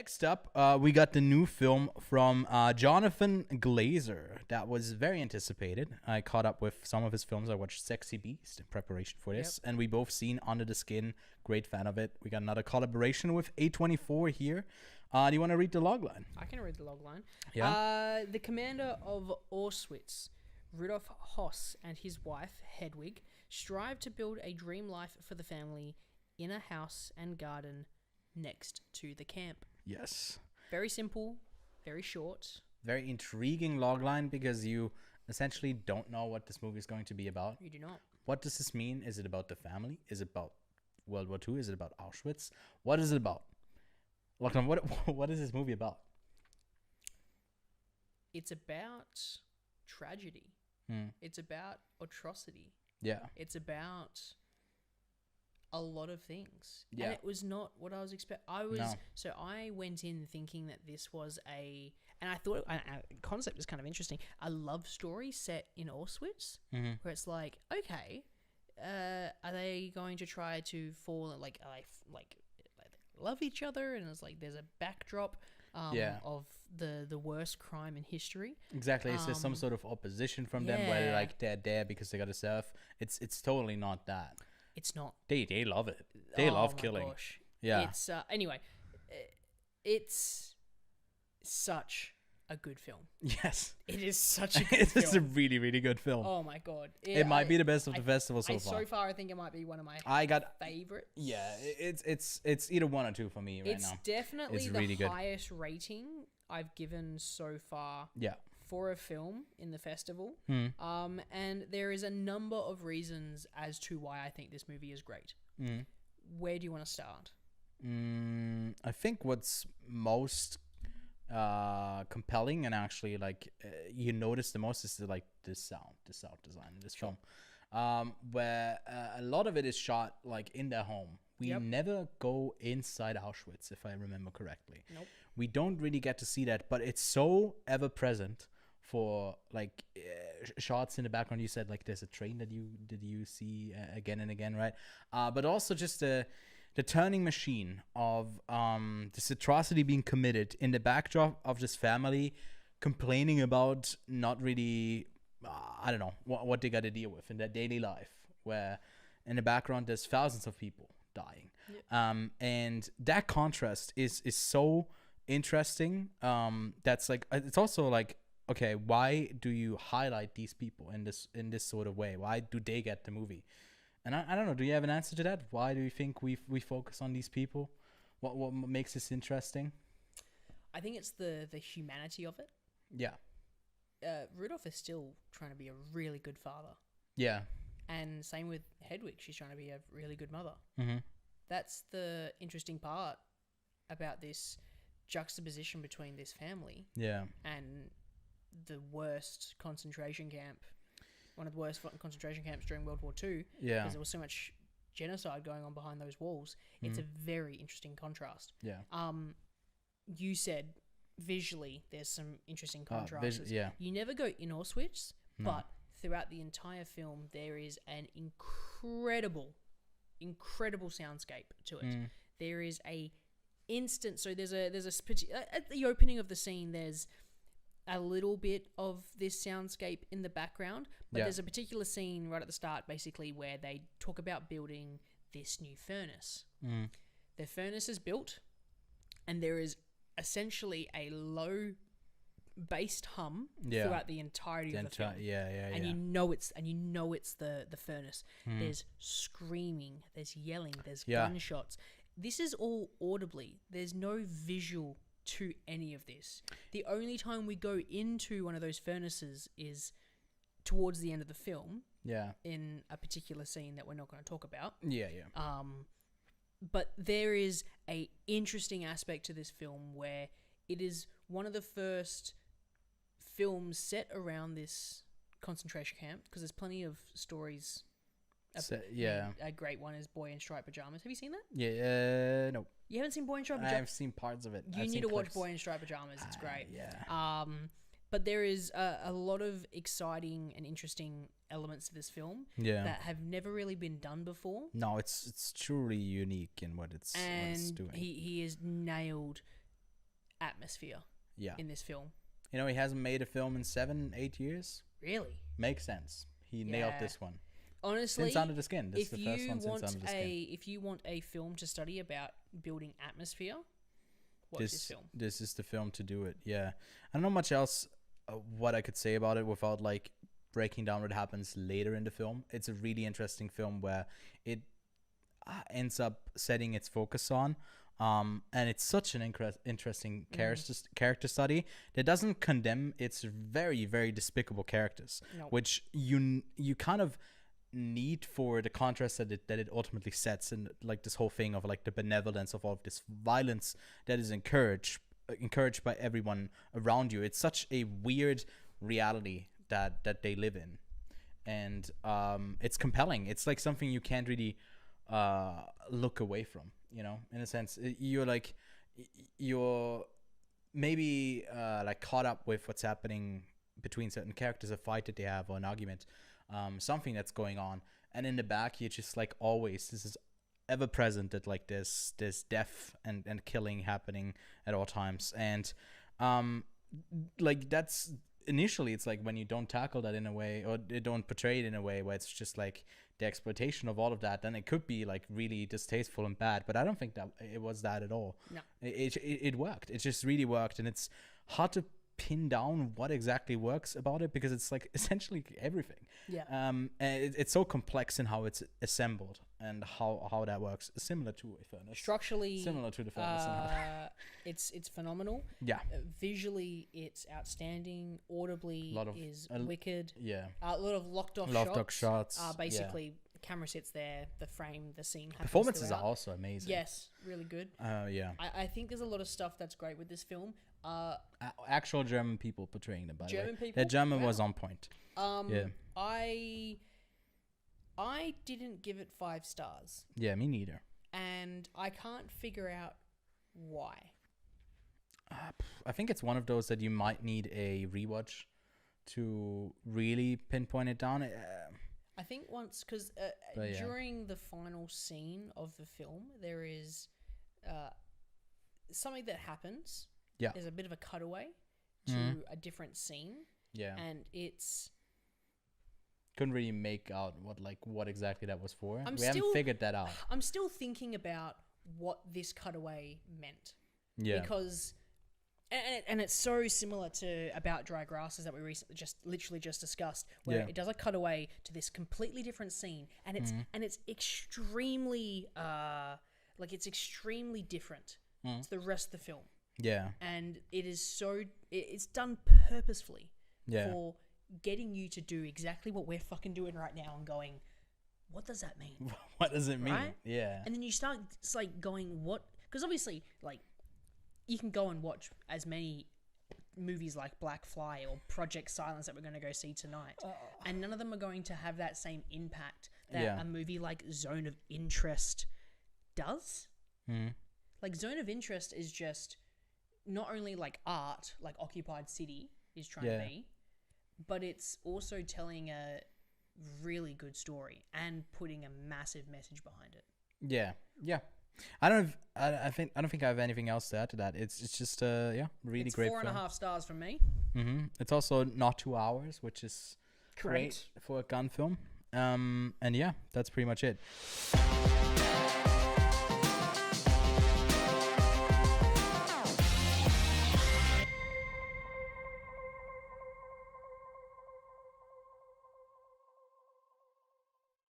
Next up, we got the new film from Jonathan Glazer that was very anticipated. I caught up with some of his films. I watched Sexy Beast in preparation for this, and we both seen Under the Skin. Great fan of it. We got another collaboration with A24 here. Do you want to read the logline? I can read the logline. Yeah. The commander of Auschwitz, Rudolf Hoss, and his wife, Hedwig, strive to build a dream life for the family in a house and garden next to the camp. Yes. Very simple, very short. Very intriguing logline because you essentially don't know what this movie is going to be about. You do not. What does this mean? Is it about the family? Is it about World War II? Is it about Auschwitz? What is it about? Lachlan, what is this movie about? It's about tragedy. It's about atrocity. Yeah. It's about a lot of things. Yeah. And it was not what I was expecting. So I went in thinking that this was and I thought the concept was kind of interesting. A love story set in Auschwitz, where it's like, okay, are they going to try to fall like, love each other? And it's like, there's a backdrop of the worst crime in history. Exactly. Is there some sort of opposition from them where they're there because they got to serve? It's totally not that. It's not. They love it. They love killing. Gosh. Yeah. It's anyway. It's such a good film. Yes. It is such a good It's film. a really, really good film. Oh my god. It might be the best of the festival so far. So far, I think it might be one of my favorites. Yeah, it's either one or two for me right it's now. Definitely It's the really good. highest rating I've given so far. Yeah. For a film in the festival. And there is a number of reasons as to why I think this movie is great. Where do you want to start? I think what's most compelling and actually you notice the most is the sound design in this film, where a lot of it is shot like in their home. We never go inside Auschwitz, if I remember correctly. Nope. We don't really get to see that, but it's so ever present for shots in the background. You said there's a train that you see again and again, right? But also just the turning machine of this atrocity being committed in the backdrop of this family complaining about not really I don't know what they got to deal with in their daily life, where in the background there's thousands of people dying. And that contrast is so interesting. That's it's also okay, why do you highlight these people in this sort of way? Why do they get the movie? And I don't know. Do you have an answer to that? Why do you think we focus on these people? What makes this interesting? I think it's the humanity of it. Yeah. Rudolph is still trying to be a really good father. Yeah. And same with Hedwig. She's trying to be a really good mother. Mm-hmm. That's the interesting part about this juxtaposition between this family. Yeah. And the worst concentration camp, one of the worst concentration camps during World War II, because there was so much genocide going on behind those walls. It's a very interesting contrast. Yeah. You said visually there's some interesting contrasts. Yeah. You never go in Auschwitz, but throughout the entire film there is an incredible soundscape to it. There is a instant. So there's at the opening of the scene there's a little bit of this soundscape in the background, but there's a particular scene right at the start basically where they talk about building this new furnace. The furnace is built and there is essentially a low based hum throughout the entirety of the film. And you know it's the furnace. There's screaming, there's yelling, there's gunshots. This is all audibly. There's no visual to any of this. The only time we go into one of those furnaces is towards the end of the film. Yeah. In a particular scene that we're not going to talk about. Yeah. But there is a interesting aspect to this film where it is one of the first films set around this concentration camp, because there's plenty of stories. A great one is Boy in Striped Pajamas. Have you seen that? Yeah. No. You haven't seen Boy in Striped Pajamas? I've seen parts of it. You need to watch Boy in Striped Pajamas. It's great. Yeah. But there is a lot of exciting and interesting elements to this film that have never really been done before. No, it's truly unique in what it's doing. And he has nailed atmosphere Yeah. in this film. You know, he hasn't made a film in 7-8 years. Really? Makes sense. He nailed Yeah. this one. Honestly, Since Under the Skin. This is if the first you one since want Under the Skin. if you want a film to study about building atmosphere, watch this film. This is the film to do it. Yeah. I don't know much else what I could say about it without like breaking down what happens later in the film. It's a really interesting film where it ends up setting its focus on. And it's such an interesting character study that doesn't condemn its very, very despicable characters, Nope. which you kind of need for the contrast that it ultimately sets, and like this whole thing of like the benevolence of all of this violence that is encouraged by everyone around you. It's such a weird reality that they live in, and it's compelling. It's like something you can't really look away from, you know, in a sense. You're maybe like caught up with what's happening between certain characters, a fight that they have or an argument, something that's going on, and in the back you're just like, always this is ever present, that like there's death and killing happening at all times. And like that's initially, it's like when you don't tackle that in a way, or they don't portray it in a way where it's just like the exploitation of all of that, then it could be like really distasteful and bad. But I don't think that it was that at all. No. It worked. It just really worked. And it's hard to pin down what exactly works about it, because it's like essentially everything. Yeah. And it's so complex in how it's assembled and how that works. Similar to a furnace. Structurally, Similar to the furnace. it's phenomenal. Yeah. Visually, it's outstanding. Audibly, is wicked. Yeah. A lot of locked off shots. Basically, camera sits there, the frame, the scene happens. Performances throughout. are also amazing. Yes, really good. Yeah. I think there's a lot of stuff that's great with this film. Actual German people portraying them, by the way. German people? The German Wow. was on point. Yeah. I didn't give it 5 stars, Yeah, me neither. and I can't figure out why. I think it's one of those that you might need a rewatch to really pinpoint it down. I think once, because But yeah. during the final scene of the film, there is something that happens. Yeah. There's a bit of a cutaway to a different scene, Yeah. and it's... Couldn't really make out what exactly that was for. I'm We haven't still- figured that out. I'm still thinking about what this cutaway meant. Yeah. Because... And it's so similar to About Dry Grasses that we recently literally just discussed, where Yeah. it does a cutaway to this completely different scene, and it's extremely it's extremely different to the rest of the film, Yeah. and it's done purposefully Yeah. for getting you to do exactly what we're fucking doing right now and going, what does that mean? What does it mean? Right? Yeah. And then you start like going, what? Because obviously, like, you can go and watch as many movies like Black Fly or Project Silence that we're going to go see tonight, and none of them are going to have that same impact that a movie like Zone of Interest does. Like, Zone of Interest is just not only like art, like Occupied City is trying to be, but it's also telling a really good story and putting a massive message behind it. Yeah. Yeah. I don't think I have anything else to add to that. It's just really It's great 4.5 stars from me. It's also not 2 hours, which is great for a gun film. And yeah, that's pretty much it.